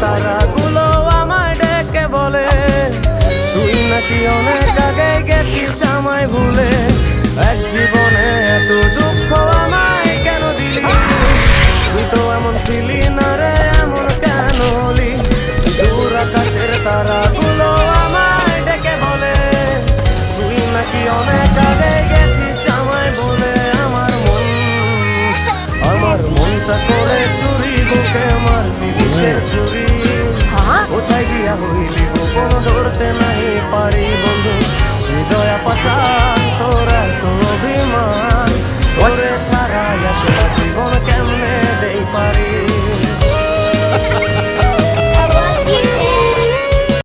তারাগুলো আমায় ডেকে বলে তুই নাকি অনেক আগে গেছিস আমায় ভুলে। এক জীবনে এত দুঃখ আমায় কেন দিলি, তুই তো এমন ছিলি না রে, এমন কেন হলি। দূর আকাশের তারাগুলো আমায় ডেকে বলে তুই নাকি অনেক আগে গেছিস আমায় বলে। আমার মনটা করে চুরি, বুকে মারলি বিষের ছুরি। কোথায় গিয়া হইলি গোপন ধরতে নাই পারি বন্ধু, হৃদয় পাশান তোর এত অভিমান।